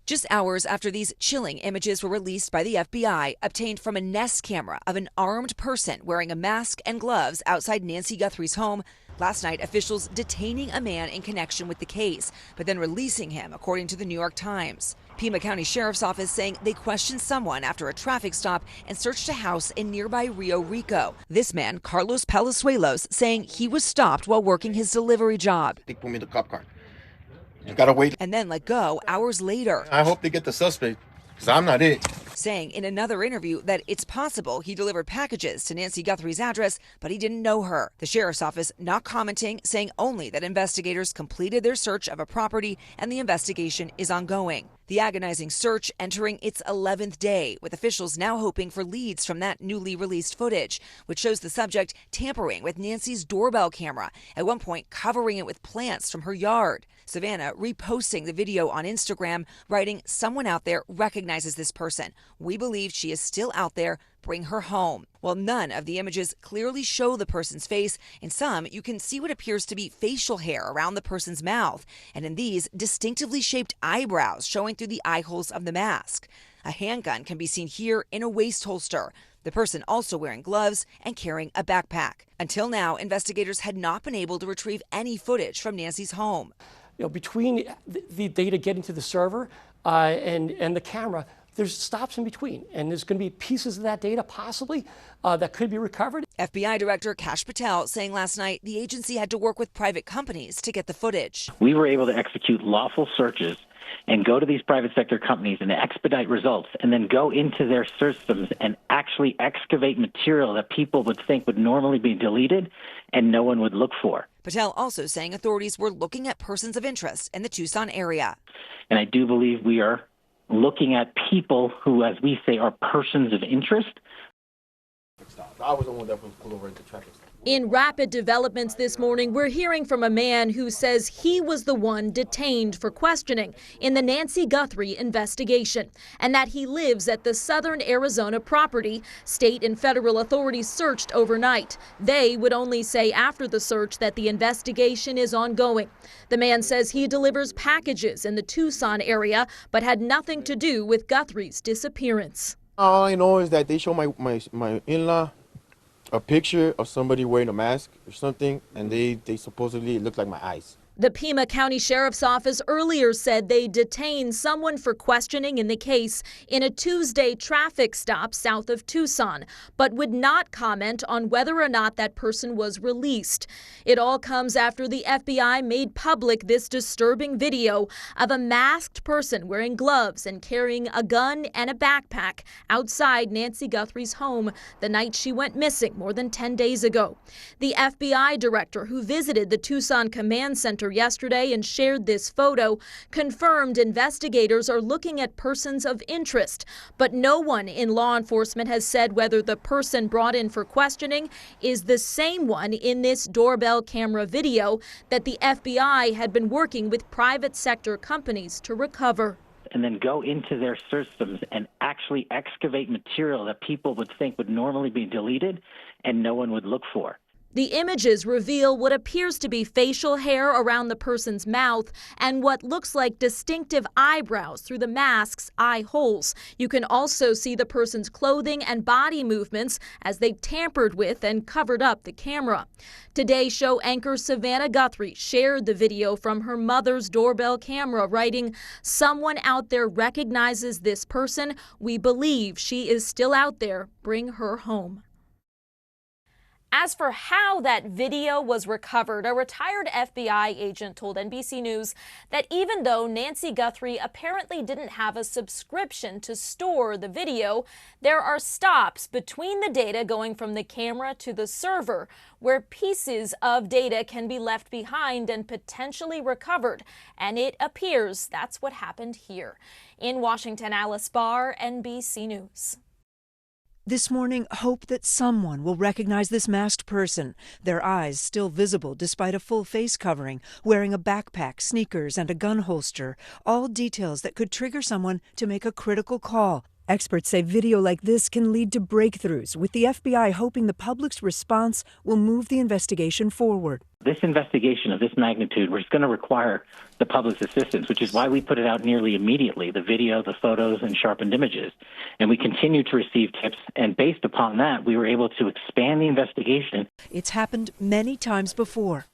Just hours after these chilling images were released by the FBI, obtained from a Nest camera of an armed person wearing a mask and gloves outside Nancy Guthrie's home, last night officials detaining a man in connection with the case, but then releasing him, according to the New York Times. Pima County Sheriff's Office saying they questioned someone after a traffic stop and searched a house in nearby Rio Rico. This man, Carlos Palazuelos, saying he was stopped while working his delivery job. They put me in the cop car. You gotta wait. And then let go hours later. I hope they get the suspect, because I'm not it. Saying in another interview that it's possible he delivered packages to Nancy Guthrie's address, but he didn't know her. The sheriff's office not commenting, saying only that investigators completed their search of a property and the investigation is ongoing. The agonizing search entering its 11th day, with officials now hoping for leads from that newly released footage, which shows the subject tampering with Nancy's doorbell camera, at one point covering it with plants from her yard. Savannah reposting the video on Instagram, writing, "Someone out there recognizes this person. We believe she is still out there. Bring her home." While none of the images clearly show the person's face, in some you can see what appears to be facial hair around the person's mouth, and in these, distinctively shaped eyebrows showing through the eye holes of the mask. A handgun can be seen here in a waist holster. The person also wearing gloves and carrying a backpack. Until now, investigators had not been able to retrieve any footage from Nancy's home. Between the data getting to the server and the camera, there's stops in between, and there's going to be pieces of that data possibly that could be recovered. FBI Director Kash Patel saying last night the agency had to work with private companies to get the footage. We were able to execute lawful searches and go to these private sector companies and expedite results, and then go into their systems and actually excavate material that people would think would normally be deleted and no one would look for. Patel also saying authorities were looking at persons of interest in the Tucson area. And I do believe we are looking at people who, as we say, are persons of interest. I was the one that was pulled over at the traffic stop. In rapid developments this morning, we're hearing from a man who says he was the one detained for questioning in the Nancy Guthrie investigation, and that he lives at the southern Arizona property state and federal authorities searched overnight. They would only say after the search that the investigation is ongoing. The man says he delivers packages in the Tucson area, but had nothing to do with Guthrie's disappearance. All I know is that they show my in-law a picture of somebody wearing a mask or something, and they supposedly, it looked like my eyes. The Pima County Sheriff's Office earlier said they detained someone for questioning in the case in a Tuesday traffic stop south of Tucson, but would not comment on whether or not that person was released. It all comes after the FBI made public this disturbing video of a masked person wearing gloves and carrying a gun and a backpack outside Nancy Guthrie's home the night she went missing more than 10 days ago. The FBI director who visited the Tucson Command Center yesterday and shared this photo confirmed investigators are looking at persons of interest, but no one in law enforcement has said whether the person brought in for questioning is the same one in this doorbell camera video that the FBI had been working with private sector companies to recover. And then go into their systems and actually excavate material that people would think would normally be deleted and no one would look for. The images reveal what appears to be facial hair around the person's mouth and what looks like distinctive eyebrows through the mask's eye holes. You can also see the person's clothing and body movements as they tampered with and covered up the camera. Today Show anchor Savannah Guthrie shared the video from her mother's doorbell camera, writing, "Someone out there recognizes this person. We believe she is still out there. Bring her home." As for how that video was recovered, a retired FBI agent told NBC News that even though Nancy Guthrie apparently didn't have a subscription to store the video, there are stops between the data going from the camera to the server where pieces of data can be left behind and potentially recovered. And it appears that's what happened here. In Washington, Alice Barr, NBC News. This morning, hope that someone will recognize this masked person, their eyes still visible despite a full face covering, wearing a backpack, sneakers, and a gun holster, all details that could trigger someone to make a critical call. Experts say video like this can lead to breakthroughs, with the FBI hoping the public's response will move the investigation forward. This investigation of this magnitude was going to require the public's assistance, which is why we put it out nearly immediately, the video, the photos, and sharpened images. And we continue to receive tips, and based upon that, we were able to expand the investigation. It's happened many times before.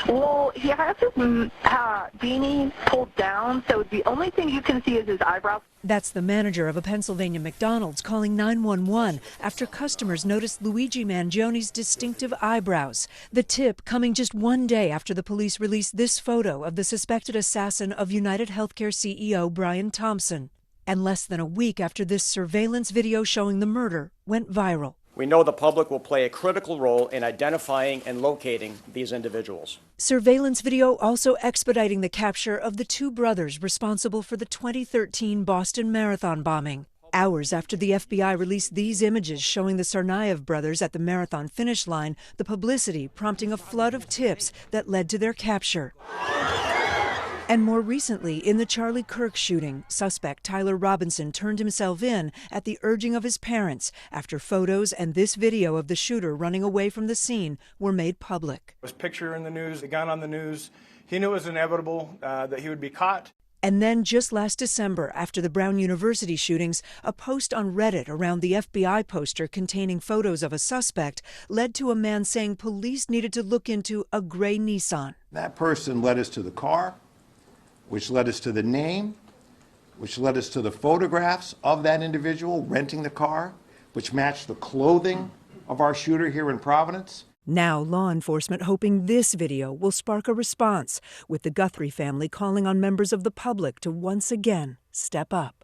Well, he has his beanie pulled down, so the only thing you can see is his eyebrows. That's the manager of a Pennsylvania McDonald's calling 911 after customers noticed Luigi Mangioni's distinctive eyebrows. The tip coming just one day after the police released this photo of the suspected assassin of United Healthcare CEO Brian Thompson. And less than a week after this surveillance video showing the murder went viral. We know the public will play a critical role in identifying and locating these individuals. Surveillance video also expediting the capture of the two brothers responsible for the 2013 Boston Marathon bombing. Hours after the FBI released these images showing the Tsarnaev brothers at the marathon finish line, the publicity prompting a flood of tips that led to their capture. And more recently, in the Charlie Kirk shooting, suspect Tyler Robinson turned himself in at the urging of his parents after photos and this video of the shooter running away from the scene were made public. His picture in the news, the gun on the news, he knew it was inevitable that he would be caught. And then just last December, after the Brown University shootings, a post on Reddit around the FBI poster containing photos of a suspect led to a man saying police needed to look into a gray Nissan. That person led us to the car, which led us to the name, which led us to the photographs of that individual renting the car, which matched the clothing of our shooter here in Providence. Now, law enforcement hoping this video will spark a response, with the Guthrie family calling on members of the public to once again step up.